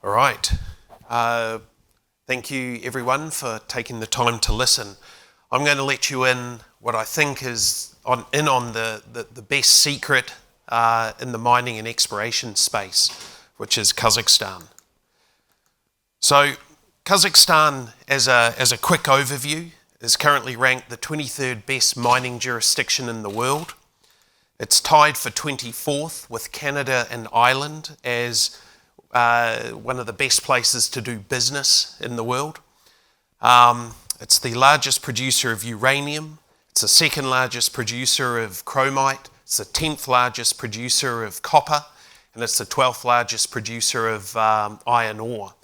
All right. Thank you everyone for taking the time to listen. I'm going to let you in what I think is on the best secret in the mining and exploration space, which is Kazakhstan. So Kazakhstan, as a quick overview, is currently ranked the 23rd best mining jurisdiction in the world. It's tied for 24th with Canada and Ireland as one of the best places to do business in the world. It's the largest producer of uranium. It's the second largest producer of chromite. It's the 10th largest producer of copper, and it's the 12th largest producer of iron ore.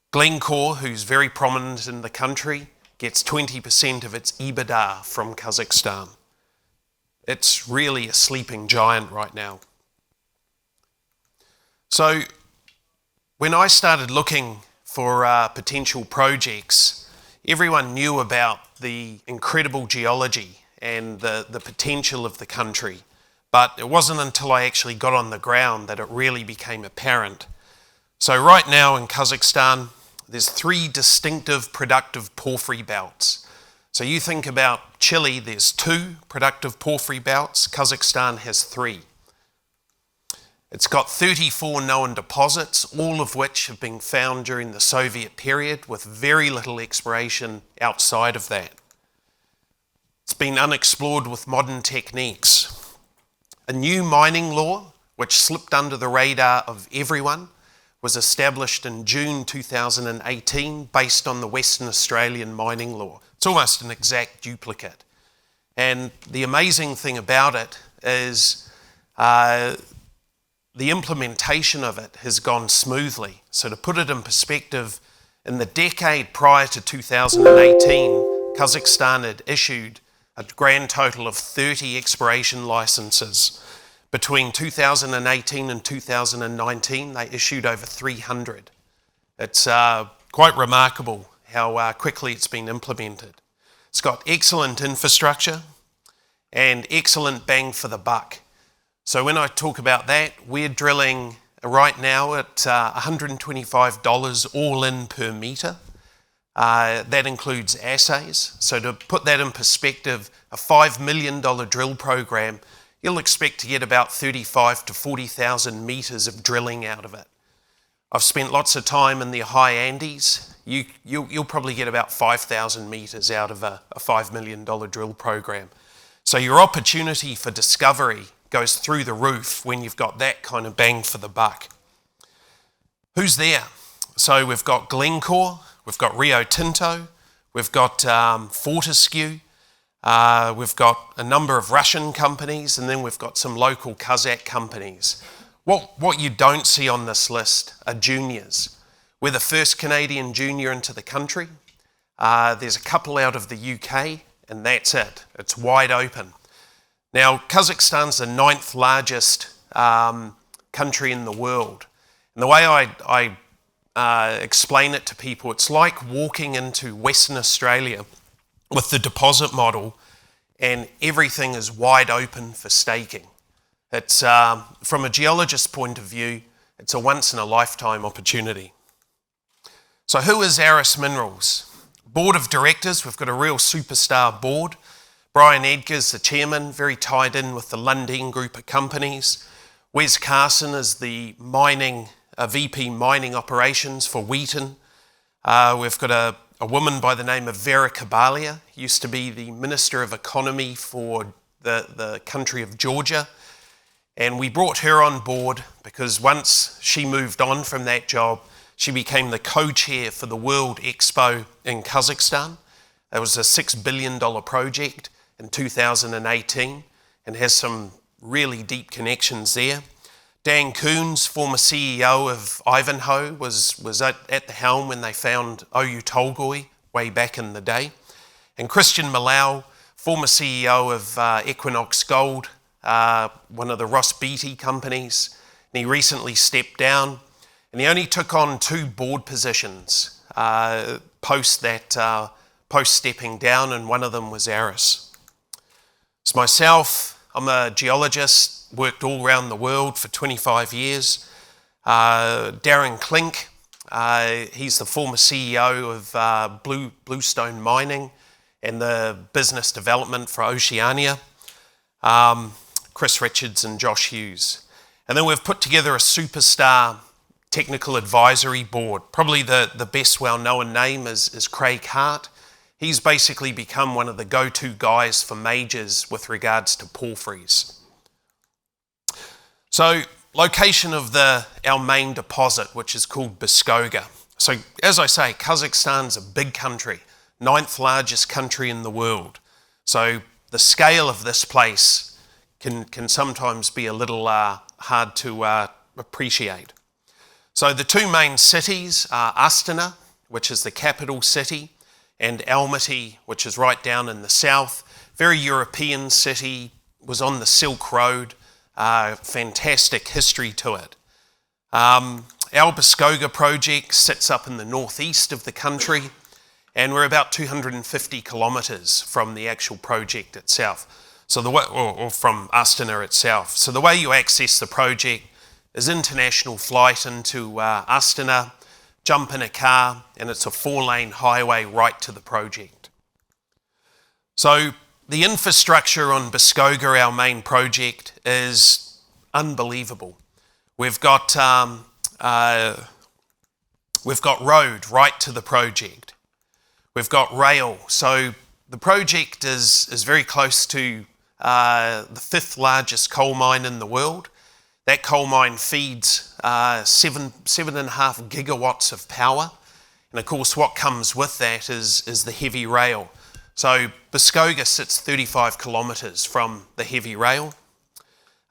Glencore, who's very prominent in the country, gets 20% of its EBITDA from Kazakhstan. It's really a sleeping giant right now. So when I started looking for potential projects, everyone knew about the incredible geology and the potential of the country, but it wasn't until I actually got on the ground that it really became apparent. So right now in Kazakhstan, there's 3 distinctive productive porphyry belts. So you think about Chile, there's 2 productive porphyry belts. Kazakhstan has 3. It's got 34 known deposits, all of which have been found during the Soviet period with very little exploration outside of that. It's been unexplored with modern techniques. A new mining law, which slipped under the radar of everyone, was established in June 2018 based on the Western Australian mining law. It's almost an exact duplicate. And the amazing thing about it is the implementation of it has gone smoothly. So to put it in perspective, in the decade prior to 2018, Kazakhstan had issued a grand total of 30 exploration licenses. Between 2018 and 2019, they issued over 300. It's quite remarkable how quickly it's been implemented. It's got excellent infrastructure and excellent bang for the buck. So when I talk about that, we're drilling right now at $125 all in per metre. That includes assays. So to put that in perspective, a $5 million drill program, you'll expect to get about 35 to 40,000 metres of drilling out of it. I've spent lots of time in the high Andes. You'll probably get about 5,000 metres out of a $5 million drill program. So your opportunity for discovery goes through the roof when you've got that kind of bang for the buck. Who's there? So we've got Glencore, we've got Rio Tinto, we've got Fortescue, we've got a number of Russian companies, and then we've got some local Kazakh companies. What you don't see on this list are juniors. We're the first Canadian junior into the country. There's a couple out of the UK, and that's it. It's wide open. Now, Kazakhstan's the 9th largest country in the world. And the way I explain it to people, it's like walking into Western Australia with the deposit model and everything is wide open for staking. It's, from a geologist's point of view, it's a once-in-a-lifetime opportunity. So who is Arras Minerals? Board of directors, we've got a real superstar board. Brian Edgar's the chairman, very tied in with the Lundin group of companies. Wes Carson is the VP mining operations for Wheaton. We've got a woman by the name of Vera Kabalia, used to be the Minister of Economy for the country of Georgia. And we brought her on board because once she moved on from that job, she became the co-chair for the World Expo in Kazakhstan. It was a $6 billion project in 2018 and has some really deep connections there. Dan Koons, former CEO of Ivanhoe, was at the helm when they found Oyu Tolgoi way back in the day. And Christian Malau, former CEO of Equinox Gold, one of the Ross Beatty companies, and he recently stepped down. And he only took on 2 board positions post stepping down, and one of them was Arras. So myself, I'm a geologist, worked all around the world for 25 years. Darren Klink, he's the former CEO of Bluestone Mining and the business development for Oceania. Chris Richards and Josh Hughes. And then we've put together a superstar technical advisory board. Probably the best well-known name is Craig Hart. He's basically become one of the go-to guys for majors with regards to porphyries. So, location of our main deposit, which is called Buskoga. So, as I say, Kazakhstan's a big country, 9th largest country in the world. So, the scale of this place can sometimes be a little hard to appreciate. So, the two main cities are Astana, which is the capital city, and Almaty, which is right down in the south. Very European city, was on the Silk Road, fantastic history to it. Our Buskoga project sits up in the northeast of the country, and we're about 250 kilometres from the actual project itself. So or from Astana itself. So the way you access the project is international flight into Astana, jump in a car, and it's a 4-lane highway right to the project. So the infrastructure on Buskoga, our main project, is unbelievable. We've got road right to the project. We've got rail. So the project is very close to the 5th largest coal mine in the world. That coal mine feeds 7.5 gigawatts of power. And of course, what comes with that is the heavy rail. So Buskoga sits 35 kilometres from the heavy rail.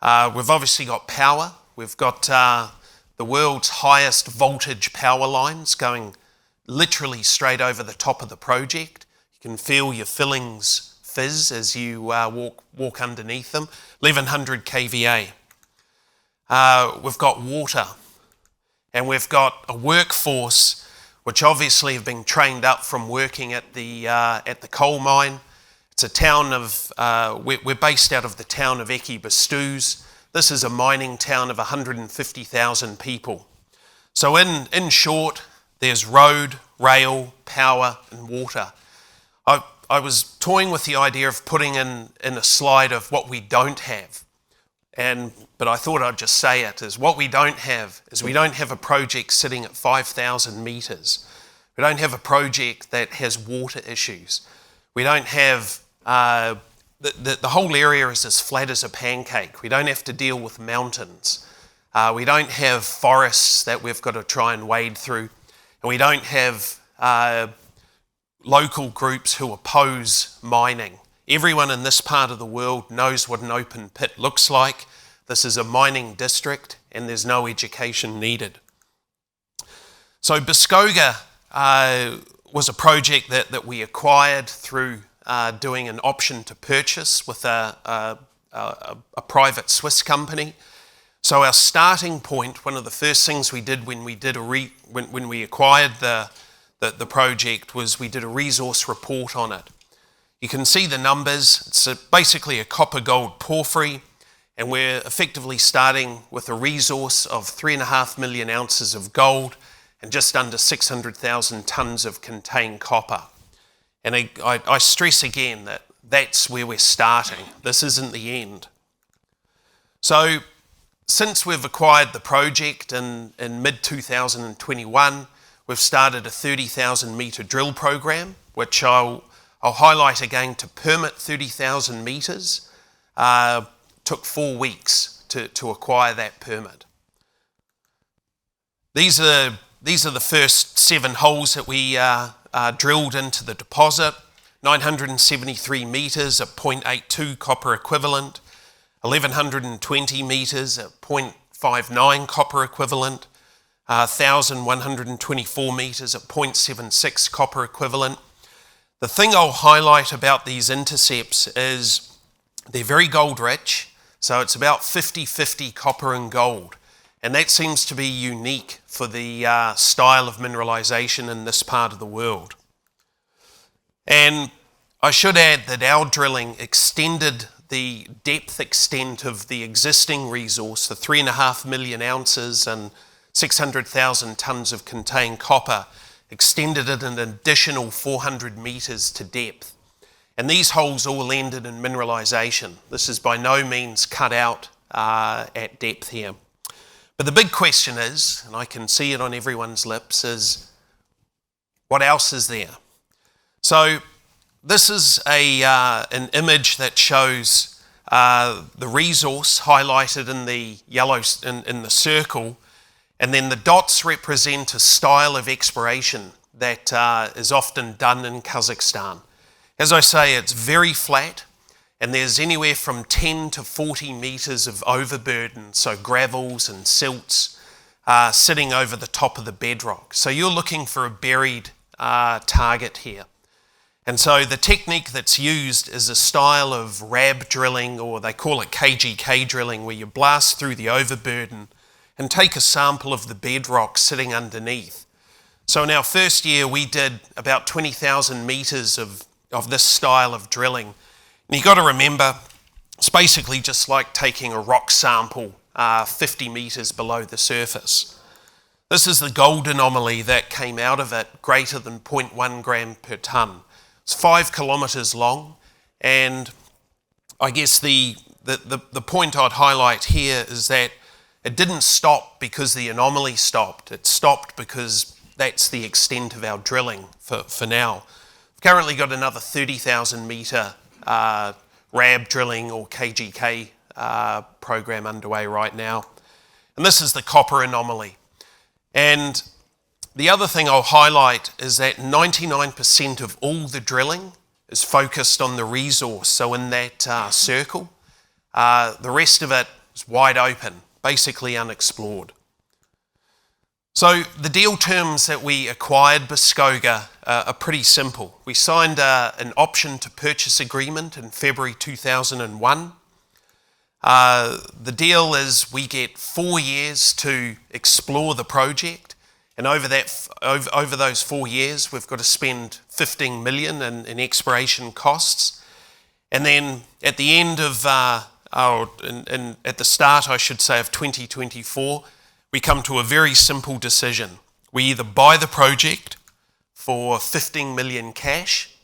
We've obviously got power. We've got the world's highest voltage power lines going literally straight over the top of the project. You can feel your fillings fizz as you walk underneath them. 1100 kVA. We've got water, and we've got a workforce which obviously have been trained up from working at the coal mine. It's a town of, we're based out of the town of Ekibastuz. This is a mining town of 150,000 people. So in short, there's road, rail, power, and water. I was toying with the idea of putting in a slide of what we don't have. But I thought I'd just say it, is what we don't have is we don't have a project sitting at 5,000 metres. We don't have a project that has water issues. We don't have, the whole area is as flat as a pancake. We don't have to deal with mountains. We don't have forests that we've got to try and wade through. And we don't have local groups who oppose mining. Everyone in this part of the world knows what an open pit looks like. This is a mining district and there's no education needed. So Buskoga was a project that we acquired through doing an option to purchase with a private Swiss company. So our starting point, one of the first things we did when we acquired the project, was we did a resource report on it. You can see the numbers. It's basically a copper gold porphyry, and we're effectively starting with a resource of 3.5 million ounces of gold and just under 600,000 tonnes of contained copper. And I stress again that that's where we're starting. This isn't the end. So since we've acquired the project in mid-2021, we've started a 30,000 metre drill program, which I'll highlight again. To permit 30,000 metres took 4 weeks to acquire that permit. These are the first 7 holes that we drilled into the deposit. 973 metres at 0.82 copper equivalent, 1,120 metres at 0.59 copper equivalent, 1,124 metres at 0.76 copper equivalent. The thing I'll highlight about these intercepts is they're very gold rich, so it's about 50-50 copper and gold. And that seems to be unique for the style of mineralisation in this part of the world. And I should add that our drilling extended the depth extent of the existing resource, the 3.5 million ounces and 600,000 tonnes of contained copper, extended it an additional 400 metres to depth. And these holes all ended in mineralisation. This is by no means cut out at depth here. But the big question is, and I can see it on everyone's lips, is what else is there? So this is an image that shows the resource highlighted in the yellow, in the circle, and then the dots represent a style of exploration that is often done in Kazakhstan. As I say, it's very flat, and there's anywhere from 10 to 40 metres of overburden, so gravels and silts sitting over the top of the bedrock. So you're looking for a buried target here. And so the technique that's used is a style of RAB drilling, or they call it KGK drilling, where you blast through the overburden and take a sample of the bedrock sitting underneath. So in our first year, we did about 20,000 metres of this style of drilling. And you've got to remember, it's basically just like taking a rock sample 50 metres below the surface. This is the gold anomaly that came out of it, greater than 0.1 gram per tonne. It's 5 kilometres long, and I guess the point I'd highlight here is that it didn't stop because the anomaly stopped. It stopped because that's the extent of our drilling for now. We've currently got another 30,000 metre RAB drilling or KGK program underway right now. And this is the copper anomaly. And the other thing I'll highlight is that 99% of all the drilling is focused on the resource. So in that circle, the rest of it is wide open, basically unexplored. So the deal terms that we acquired Buskoga are pretty simple. We signed an option to purchase agreement in February 2001. The deal is we get 4 years to explore the project, and over those 4 years we've got to spend 15 million in exploration costs. And then at the end of, at the start I should say of 2024, we come to a very simple decision. We either buy the project for 15 million cash,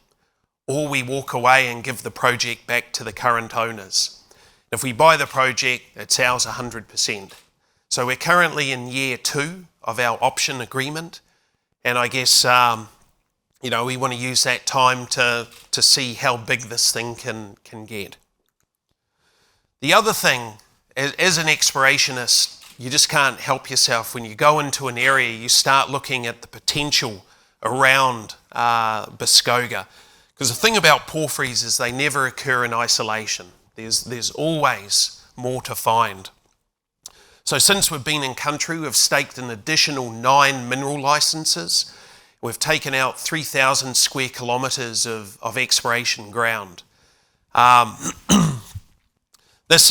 or we walk away and give the project back to the current owners. If we buy the project, it's ours 100%. So we're currently in year 2 of our option agreement, and I guess we want to use that time to see how big this thing can get. The other thing, as an explorationist, you just can't help yourself. When you go into an area, you start looking at the potential around Buskoga. Because the thing about porphyries is they never occur in isolation. There's always more to find. So since we've been in country, we've staked an additional 9 mineral licenses. We've taken out 3,000 square kilometres of exploration ground. This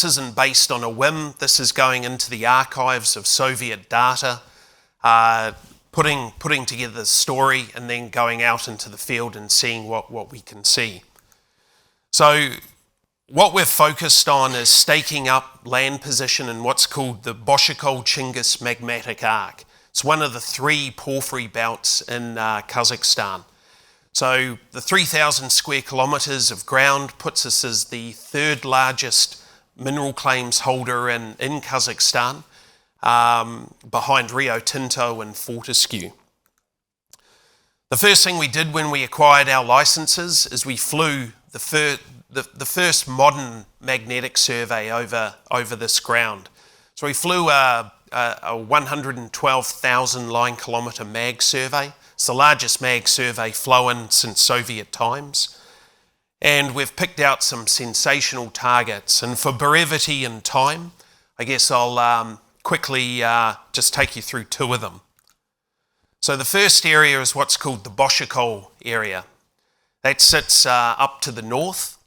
isn't based on a whim. This is going into the archives of Soviet data, putting together the story, and then going out into the field and seeing what we can see. So what we're focused on is staking up land position in what's called the Buskoga-Chingis magmatic arc. It's one of the 3 porphyry belts in Kazakhstan. So the 3,000 square kilometres of ground puts us as the 3rd largest mineral claims holder in Kazakhstan, behind Rio Tinto and Fortescue. The first thing we did when we acquired our licenses is we flew the first modern magnetic survey over this ground. So we flew a 112,000 line kilometre mag survey. It's the largest mag survey flown since Soviet times. And we've picked out some sensational targets. And for brevity and time, I guess I'll quickly just take you through 2 of them. So the first area is what's called the Buskoga area. That sits up to the north.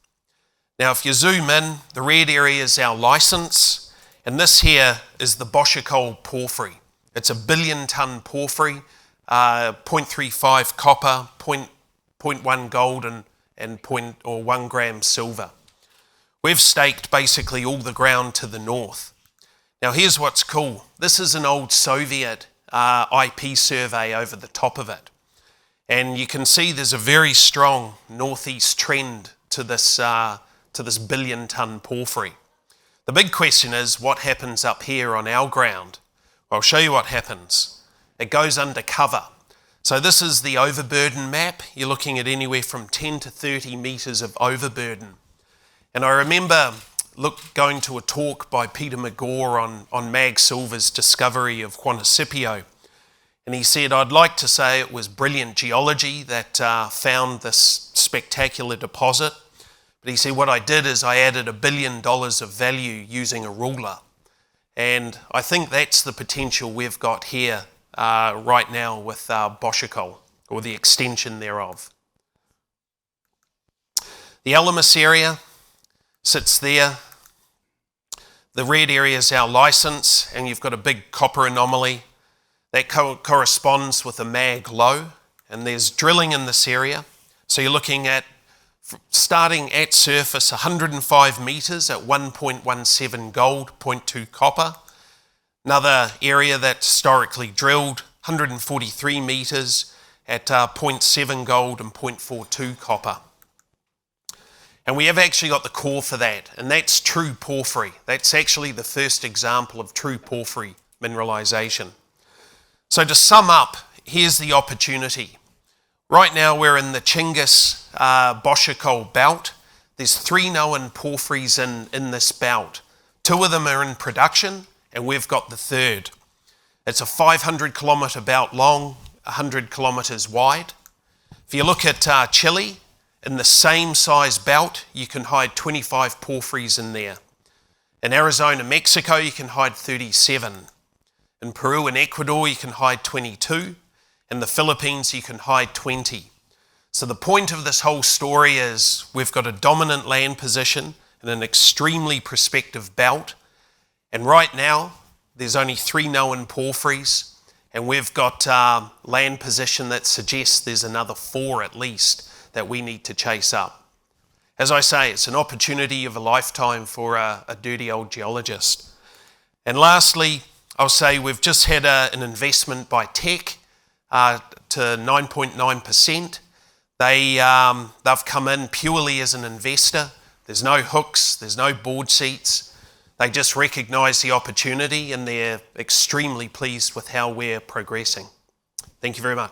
Now if you zoom in, the red area is our license, and this here is the Buskoga porphyry. It's a 1 billion tonne porphyry, 0.35 copper, 0.1 gold and 1 gram silver. We've staked basically all the ground to the north. Now here's what's cool. This is an old Soviet IP survey over the top of it. And you can see there's a very strong northeast trend to this billion-ton porphyry. The big question is, what happens up here on our ground? I'll show you what happens. It goes undercover. So this is the overburden map. You're looking at anywhere from 10 to 30 metres of overburden. And I remember going to a talk by Peter McGaw on Mag Silver's discovery of Juanicipio. And he said, I'd like to say it was brilliant geology that found this spectacular deposit. But he said, what I did is I added $1 billion of value using a ruler. And I think that's the potential we've got here right now with Buskoga, or the extension thereof. The Alamus area sits there. The red area is our license, and you've got a big copper anomaly. That corresponds with a mag low, and there's drilling in this area. So you're looking at, starting at surface, 105 metres at 1.17 gold, 0.2 copper. Another area that's historically drilled, 143 metres at 0.7 gold and 0.42 copper. And we have actually got the core for that, and that's true porphyry. That's actually the first example of true porphyry mineralisation. So to sum up, here's the opportunity. Right now we're in the Chinggis Buskoga belt. There's 3 known porphyries in this belt. 2 of them are in production, and we've got the 3rd. It's a 500 kilometre belt long, 100 kilometres wide. If you look at Chile, in the same size belt, you can hide 25 porphyries in there. In Arizona, Mexico, you can hide 37. In Peru and Ecuador, you can hide 22. In the Philippines, you can hide 20. So the point of this whole story is we've got a dominant land position in an extremely prospective belt. And right now, there's only 3 known porphyries. And we've got land position that suggests there's another 4 at least that we need to chase up. As I say, it's an opportunity of a lifetime for a dirty old geologist. And lastly, I'll say we've just had an investment by Teck to 9.9%. They've come in purely as an investor. There's no hooks, there's no board seats. They just recognise the opportunity, and they're extremely pleased with how we're progressing. Thank you very much.